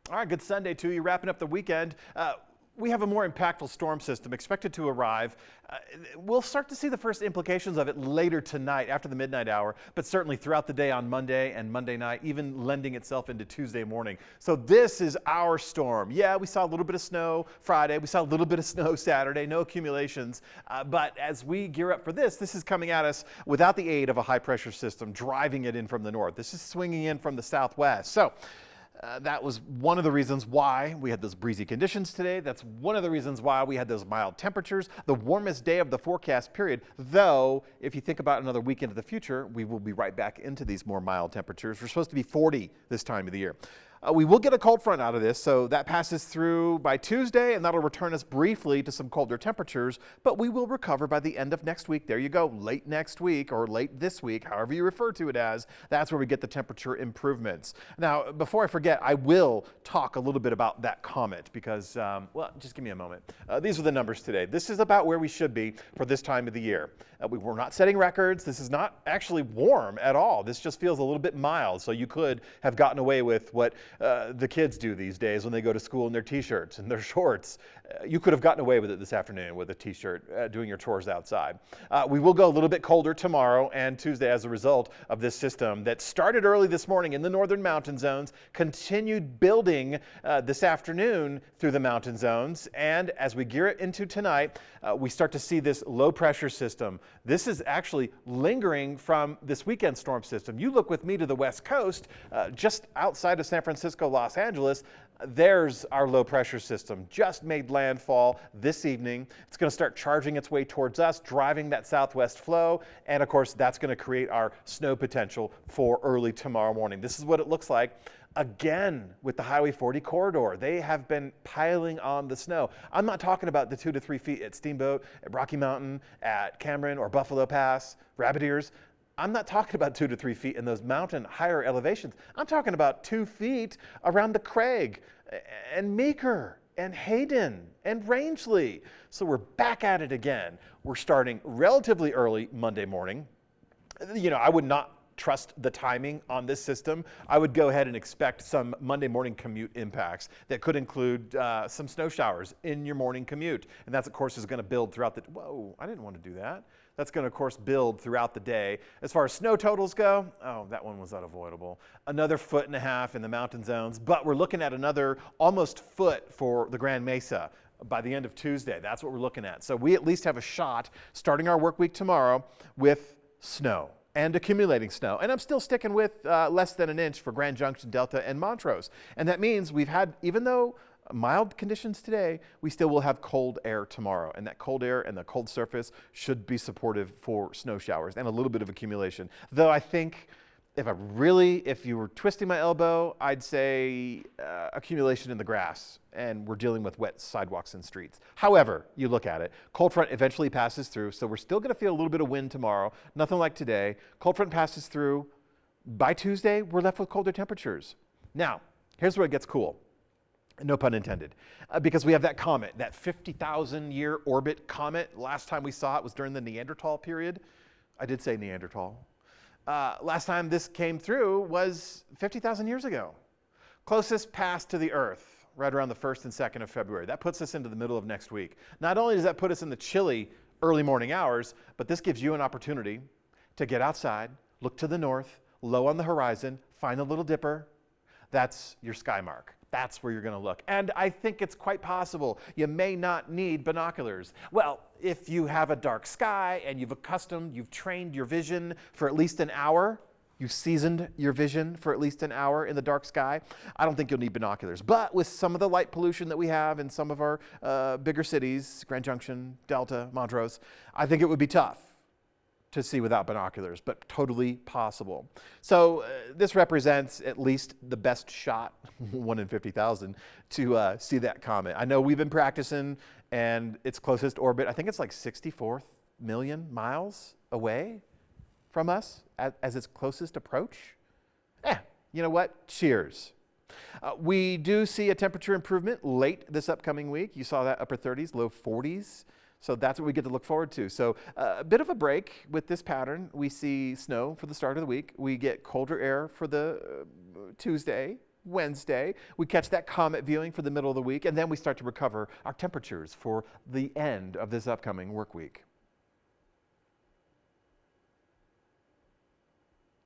All right, good Sunday to you. Wrapping up the weekend. We have a more impactful storm system expected to arrive. We'll start to see the first implications of it later tonight after the midnight hour, but certainly throughout the day on Monday and Monday night, even lending itself into Tuesday morning. So this is our storm. Yeah, we saw a little bit of snow Friday. We saw a little bit of snow Saturday, no accumulations. But as we gear up for this is coming at us without the aid of a high pressure system driving it in from the north. This is swinging in from the southwest. So that was one of the reasons why we had those breezy conditions today. That's one of the reasons why we had those mild temperatures, the warmest day of the forecast period. Though, if you think about another week into the future, we will be right back into these more mild temperatures. We're supposed to be 40 this time of the year. We will get a cold front out of this, so that passes through by Tuesday, and that'll return us briefly to some colder temperatures, but we will recover by the end of next week. There you go, late next week or late this week, however you refer to it as. That's where we get the temperature improvements. Now, before I forget, I will talk a little bit about that comet because, well, just give me a moment. These are the numbers today. This is about where we should be for this time of the year. We're not setting records. This is not actually warm at all. This just feels a little bit mild, so you could have gotten away with what the kids do these days when they go to school in their t-shirts and their shorts. You could have gotten away with it this afternoon with a t-shirt doing your chores outside. We will go a little bit colder tomorrow and Tuesday as a result of this system that started early this morning in the northern mountain zones, continued building this afternoon through the mountain zones, and as we gear it into tonight, we start to see this low pressure system. This is actually lingering from this weekend storm system. You look with me to the west coast, just outside of San Francisco, Los Angeles. There's our low pressure system. Just made landfall this evening. It's going to start charging its way towards us, driving that southwest flow. And of course, that's going to create our snow potential for early tomorrow morning. This is what it looks like. Again, with the Highway 40 corridor, they have been piling on the snow. I'm not talking about the 2 to 3 feet at Steamboat, at Rocky Mountain, at Cameron or Buffalo Pass, Rabbit Ears. I'm not talking about 2 to 3 feet in those mountain higher elevations. I'm talking about 2 feet around the Craig and Meeker and Hayden and Rangeley. So we're back at it again. We're starting relatively early Monday morning. You know, I would not trust the timing on this system. I would go ahead and expect some Monday morning commute impacts that could include some snow showers in your morning commute. And that's, of course, is going to build throughout the, whoa, I didn't want to do that. That's going to, of course, build throughout the day. As far as snow totals go, oh, that one was unavoidable. Another 1.5 feet in the mountain zones, but we're looking at another almost foot for the Grand Mesa by the end of Tuesday. That's what we're looking at. So we at least have a shot starting our work week tomorrow with snow and accumulating snow. And I'm still sticking with less than an inch for Grand Junction, Delta, and Montrose. And that means we've had, even though mild conditions today, we still will have cold air tomorrow. And that cold air and the cold surface should be supportive for snow showers and a little bit of accumulation. Though I think if you were twisting my elbow, I'd say accumulation in the grass, and we're dealing with wet sidewalks and streets. However, you look at it, cold front eventually passes through, so we're still going to feel a little bit of wind tomorrow, nothing like today. Cold front passes through. By Tuesday, we're left with colder temperatures. Now, here's where it gets cool. No pun intended, because we have that comet, that 50,000 year orbit comet. Last time we saw it was during the Neanderthal period. I did say Neanderthal. Last time this came through was 50,000 years ago. Closest pass to the Earth, right around the 1st and 2nd of February. That puts us into the middle of next week. Not only does that put us in the chilly early morning hours, but this gives you an opportunity to get outside, look to the north, low on the horizon, find a little dipper. That's your sky mark. That's where you're going to look. And I think it's quite possible you may not need binoculars. Well, if you have a dark sky and you've trained your vision for at least an hour, you've seasoned your vision for at least an hour in the dark sky, I don't think you'll need binoculars. But with some of the light pollution that we have in some of our bigger cities, Grand Junction, Delta, Montrose, I think it would be tough to see without binoculars, but totally possible. So this represents at least the best shot, 1 in 50,000, to see that comet. I know we've been practicing, and its closest orbit, I think it's like 64 million miles away from us as its closest approach. You know what? Cheers. We do see a temperature improvement late this upcoming week. You saw that upper 30s, low 40s. So that's what we get to look forward to. So a bit of a break with this pattern. We see snow for the start of the week. We get colder air for the Tuesday, Wednesday. We catch that comet viewing for the middle of the week, and then we start to recover our temperatures for the end of this upcoming work week.